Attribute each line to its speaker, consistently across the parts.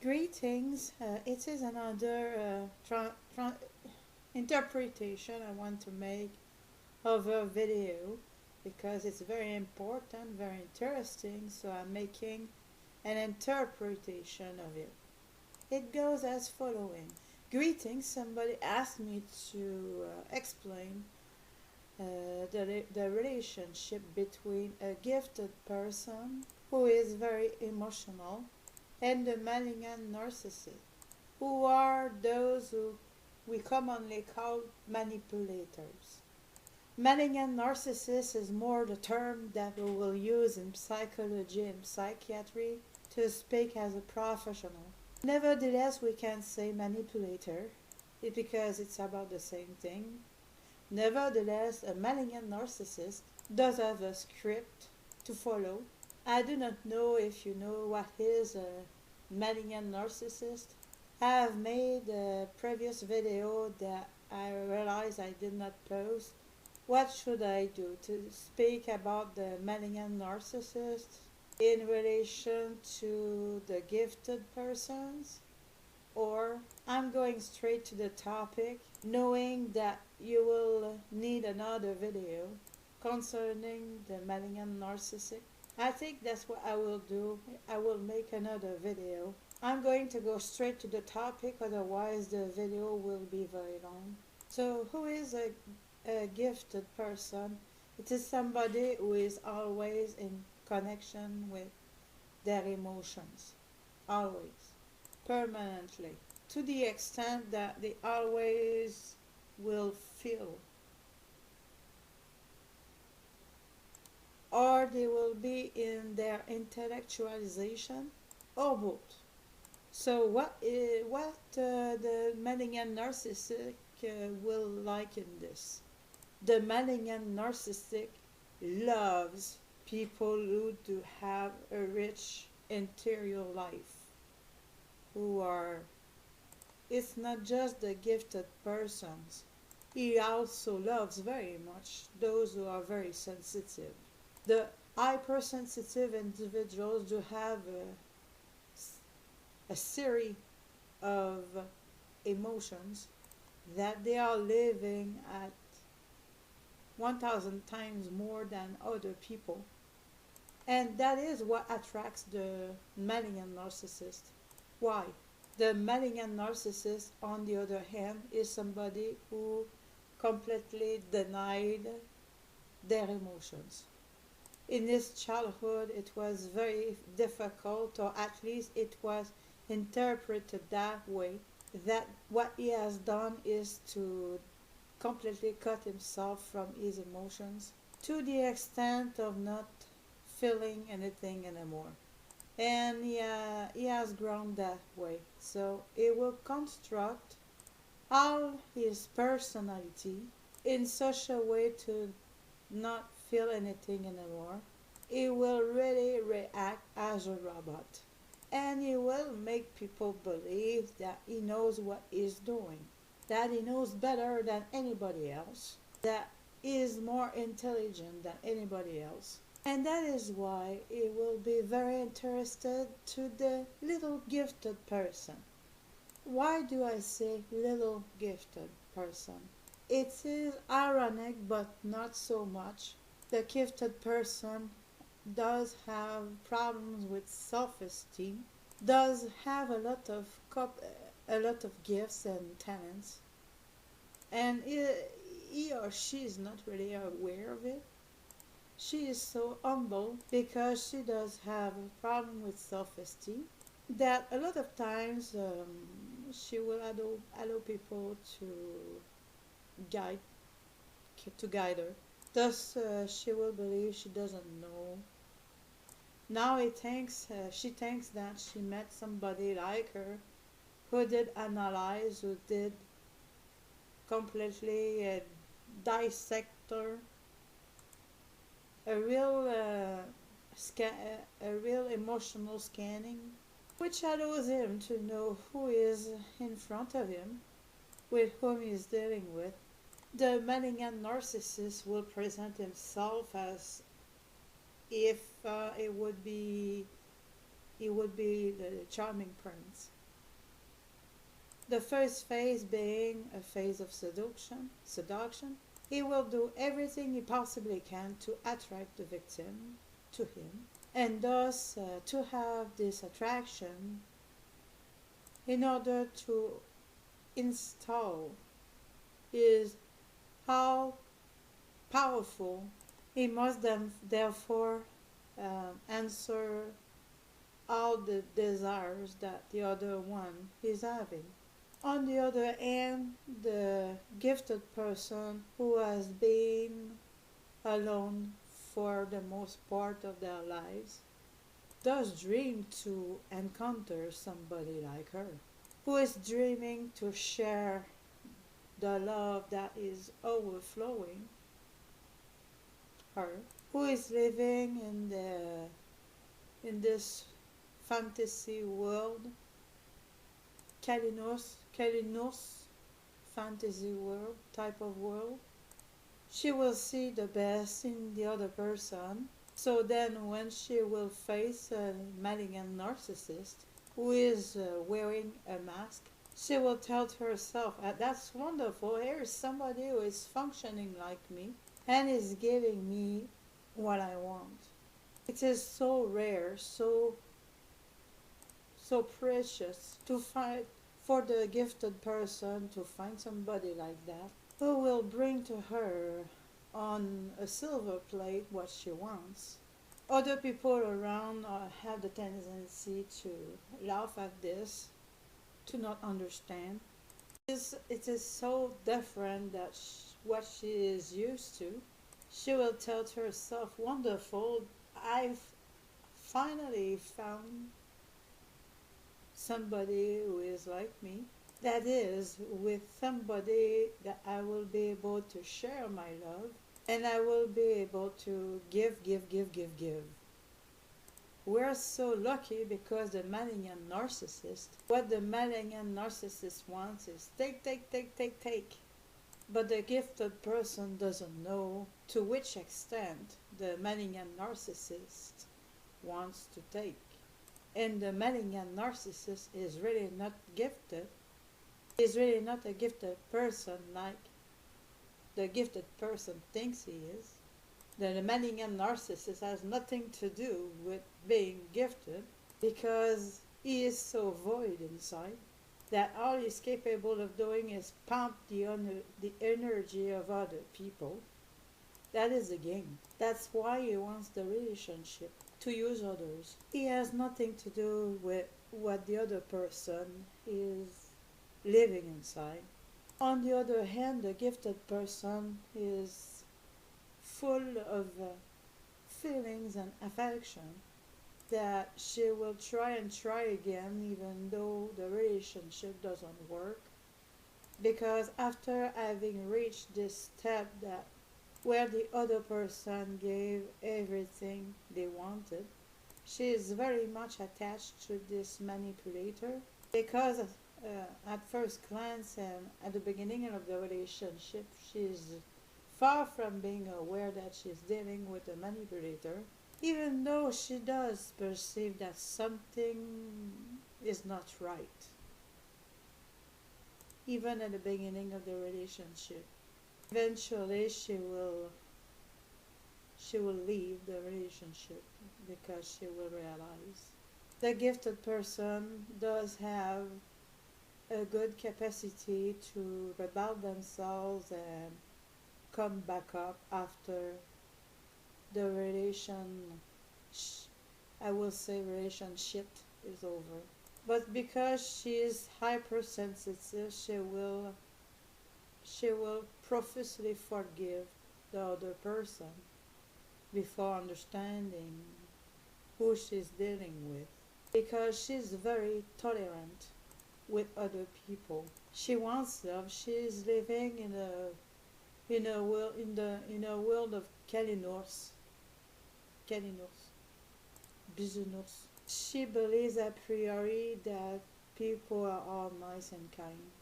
Speaker 1: Greetings. It is another interpretation I want to make of a video because it's very important, very interesting, so I'm making an interpretation of it. It goes as following. Greetings. Somebody asked me to explain the relationship between a gifted person who is very emotional and the malignant narcissist, who are those who we commonly call manipulators. Malignant narcissist is more the term that we will use in psychology and psychiatry to speak as a professional. Nevertheless, we can say manipulator because it's about the same thing. Nevertheless, a malignant narcissist does have a script to follow. I do not know if you know what is a malignant narcissist. I have made a previous video that I realized I did not post. What should I do to speak about the malignant narcissist in relation to the gifted persons? Or I'm going straight to the topic, knowing that you will need another video concerning the malignant narcissist. I think that's what I will do. I will make another video. I'm going to go straight to the topic, otherwise the video will be very long. So who is a gifted person? It is somebody who is always in connection with their emotions. Always. Permanently. To the extent that they always will feel, or they will be in their intellectualization, or both. So what the malignant narcissistic will like in this? The malignant narcissistic loves people who do have a rich interior life, who are, it's not just the gifted persons. He also loves very much those who are very sensitive. The hypersensitive individuals do have a series of emotions that they are living at 1,000 times more than other people. And that is what attracts the malignant narcissist. Why? The malignant narcissist, on the other hand, is somebody who completely denied their emotions. In his childhood, it was very difficult, or at least it was interpreted that way, that what he has done is to completely cut himself from his emotions to the extent of not feeling anything anymore. And he has grown that way. So he will construct all his personality in such a way to not feel anything anymore. He will really react as a robot. And he will make people believe that he knows what he's doing, that he knows better than anybody else, that he is more intelligent than anybody else. And that is why he will be very interested to the little gifted person. Why do I say little gifted person? It is ironic, but not so much. The gifted person does have problems with self-esteem, does have a lot of gifts and talents, and he or she is not really aware of it. She is so humble because she does have a problem with self-esteem that a lot of times she will allow people guide to guide her. Thus, she will believe she doesn't know. Now she thinks that she met somebody like her, who did analyze, who did completely dissect her, a real a real emotional scanning, which allows him to know who is in front of him, with whom he is dealing with. The malignant narcissist will present himself as if he would be the charming prince. The first phase being a phase of seduction. He will do everything he possibly can to attract the victim to him, and thus to have this attraction in order to install is how powerful he must then therefore answer all the desires that the other one is having. On the other hand, the gifted person who has been alone for the most part of their lives does dream to encounter somebody like her, who is dreaming to share the love that is overflowing her, who is living in this fantasy world, Kalinos fantasy world type of world. She will see the best in the other person. So then when she will face a malignant narcissist who is wearing a mask, she will tell to herself, that's wonderful, here is somebody who is functioning like me and is giving me what I want. It is so rare, so precious to find for the gifted person to find somebody like that who will bring to her on a silver plate what she wants. Other people around have the tendency to laugh at this, to not understand. It is so different that what she is used to. She will tell to herself, wonderful, I've finally found somebody who is like me. That is, with somebody that I will be able to share my love and I will be able to give. We're so lucky because the malignant narcissist, what the malignant narcissist wants is take. But the gifted person doesn't know to which extent the malignant narcissist wants to take. And the malignant narcissist is really not gifted, is really not a gifted person like the gifted person thinks he is. The malignant narcissist has nothing to do with being gifted because he is so void inside that all he's capable of doing is pump the energy of other people. That is the game. That's why he wants the relationship, to use others. He has nothing to do with what the other person is living inside. On the other hand, the gifted person is full of feelings and affection that she will try and try again even though the relationship doesn't work, because after having reached this step that where the other person gave everything they wanted, she is very much attached to this manipulator because at first glance and at the beginning of the relationship she's far from being aware that she's dealing with a manipulator, even though she does perceive that something is not right, even at the beginning of the relationship. Eventually she will leave the relationship because she will realize the gifted person does have a good capacity to rebel themselves and come back up after the relationship is over. But because she is hypersensitive, she will profusely forgive the other person before understanding who she's dealing with, because she's very tolerant with other people. She wants love. She's living in a world of business. She believes a priori that people are all nice and kind,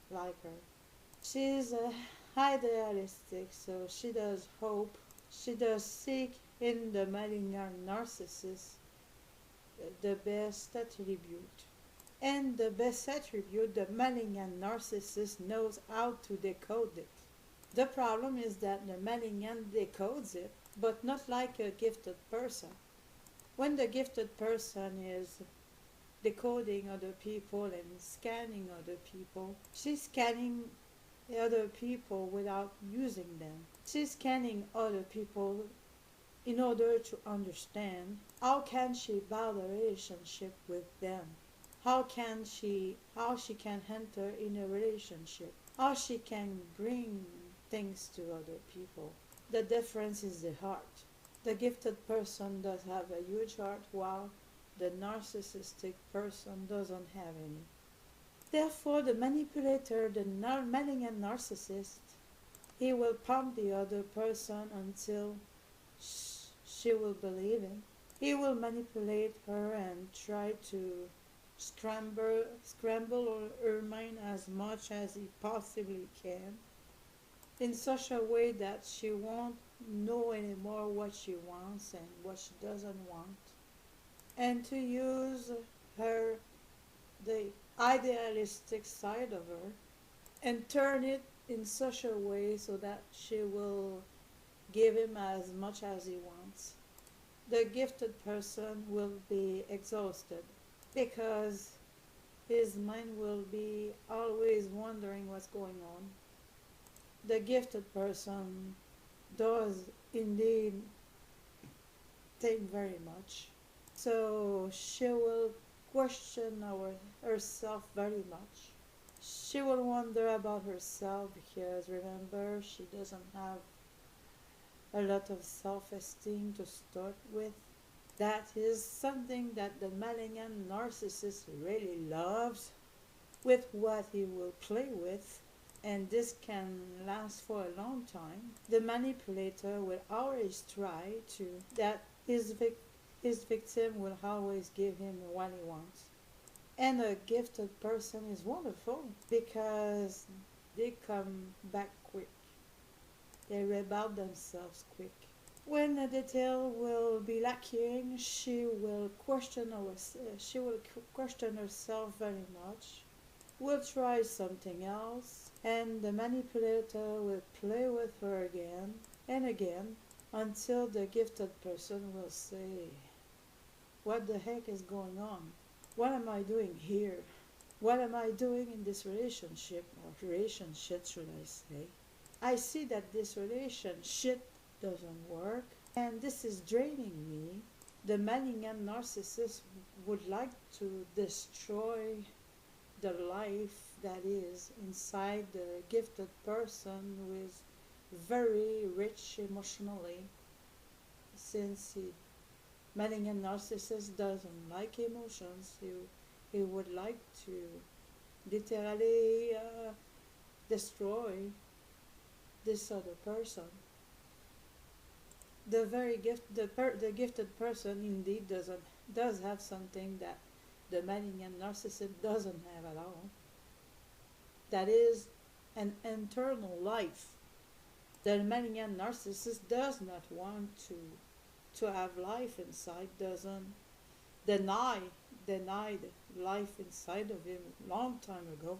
Speaker 1: like her. She's idealistic, so she does hope. She does seek in the malignant narcissist the best attribute. And the best attribute, the malignant narcissist knows how to decode it. The problem is that the malignant decodes it, but not like a gifted person. When the gifted person is decoding other people and scanning other people, she's scanning other people without using them. She's scanning other people in order to understand how can she build a relationship with them. How she can enter in a relationship. How she can bring things to other people. The difference is the heart. The gifted person does have a huge heart while the narcissistic person doesn't have any. Therefore, the manipulator, the malignant narcissist, he will pump the other person until she will believe him. He will manipulate her and try to scramble her mind as much as he possibly can, in such a way that she won't know anymore what she wants and what she doesn't want, and to use her, the idealistic side of her, and turn it in such a way so that she will give him as much as he wants. The gifted person will be exhausted because his mind will be always wondering what's going on. The gifted person does indeed think very much. So she will question herself very much. She will wonder about herself because remember, she doesn't have a lot of self-esteem to start with. That is something that the malignant narcissist really loves, with what he will play with, and this can last for a long time. The manipulator will always try to that his victim will always give him what he wants. And a gifted person is wonderful because they come back quick. They rebel themselves quick. When a detail will be lacking, she will question herself very much. Will try something else, and the manipulator will play with her again and again until the gifted person will say, "What the heck is going on? What am I doing here? What am I doing in this relationship?" Or relationship, should I say. I see that this relationship doesn't work, and this is draining me. The malignant narcissist would like to destroy the life that is inside the gifted person who is very rich emotionally, since malignant narcissist doesn't like emotions. He would like to literally destroy this other person. The gifted person indeed does have something that the malignant narcissist doesn't have at all. That is an internal life. The malignant narcissist does not want to have life inside, doesn't denied life inside of him long time ago.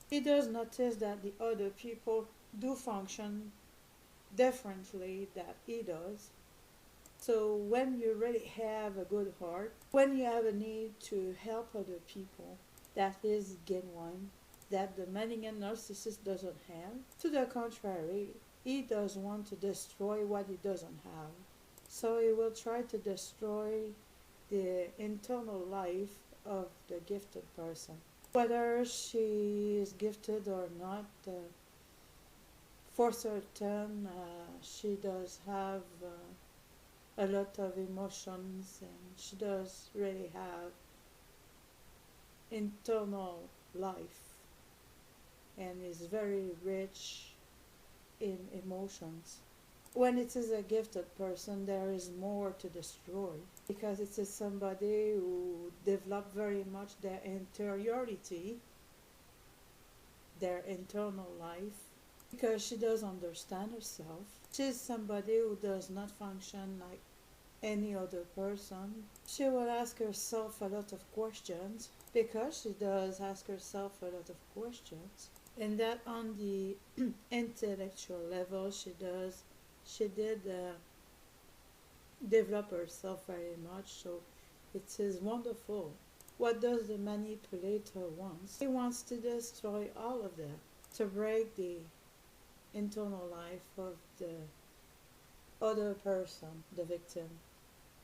Speaker 1: He does notice that the other people do function differently that he does. So when you really have a good heart, when you have a need to help other people, that is genuine, that the malignant narcissist doesn't have. To the contrary, he does want to destroy what he doesn't have. So he will try to destroy the internal life of the gifted person. Whether she is gifted or not, for certain, she does have a lot of emotions, and she does really have internal life and is very rich in emotions. When it is a gifted person, there is more to destroy because it is somebody who developed very much their interiority, their internal life, because she does understand herself. She is somebody who does not function like any other person, she will ask herself a lot of questions, because she does ask herself a lot of questions, and that on the intellectual level she did develop herself very much, so it is wonderful. What does the manipulator want? He wants to destroy all of that, to break the internal life of the other person, the victim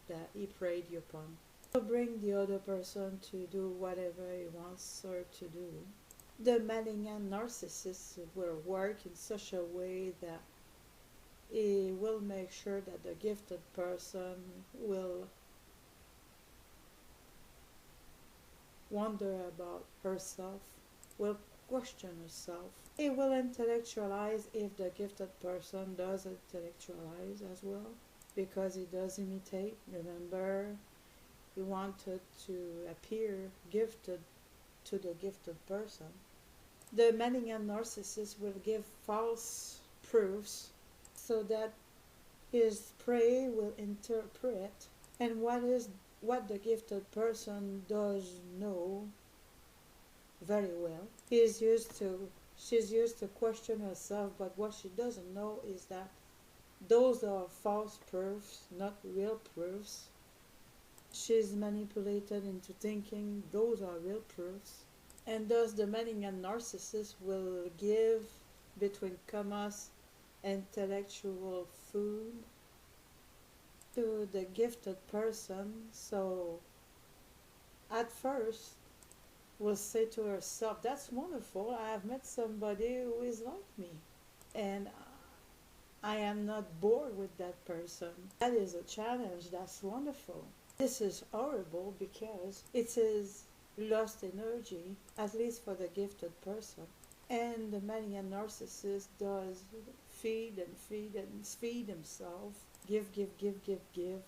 Speaker 1: that he preyed upon. To bring the other person to do whatever he wants her to do. The malignant narcissist will work in such a way that he will make sure that the gifted person will wonder about herself, will question herself. He will intellectualize if the gifted person does intellectualize as well, because he does imitate. Remember, he wanted to appear gifted to the gifted person. The malignant narcissist will give false proofs so that his prey will interpret, and what the gifted person does know very well. She's used to question herself, but what she doesn't know is that those are false proofs, not real proofs. She's manipulated into thinking those are real proofs. And thus the malignant narcissist will give, between commas, intellectual food to the gifted person. So at first will say to herself, that's wonderful, I have met somebody who is like me, and I am not bored with that person. That is a challenge, that's wonderful. This is horrible because it is lost energy, at least for the gifted person. And the malignant narcissist does feed and feed and feed himself. Give, give, give, give, give.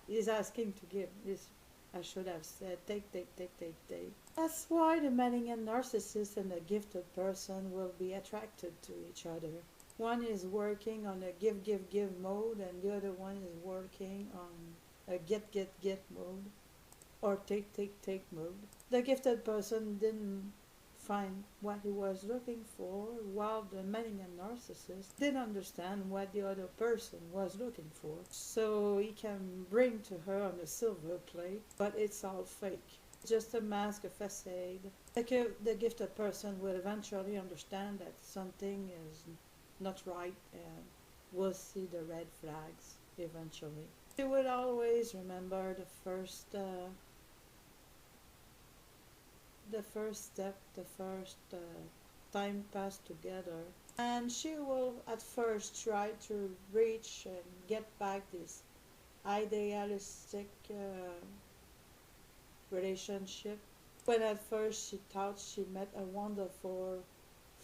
Speaker 1: He's asking to give. This, I should have said, take, take, take, take, take. That's why the malignant narcissist and the gifted person will be attracted to each other. One is working on a give, give, give mode, and the other one is working on a get, get, get mode, or take, take, take mode. The gifted person didn't find what he was looking for, while the malignant narcissist didn't understand what the other person was looking for. So he can bring to her on a silver plate, but it's all fake. Just a mask, a facade. The gifted person will eventually understand that something is not right, and will see the red flags eventually. She will always remember the first step, the first time passed together, and she will at first try to reach and get back this idealistic relationship. When at first she thought she met a wonderful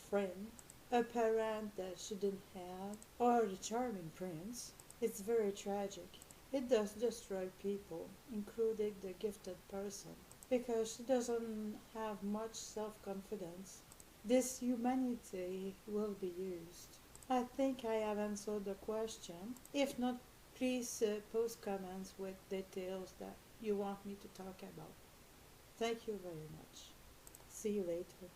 Speaker 1: friend, a parent that she didn't have, or the charming prince. It's very tragic. It does destroy people, including the gifted person, because she doesn't have much self-confidence. This humanity will be used. I think I have answered the question. If not, please post comments with details that you want me to talk about. Thank you very much. See you later.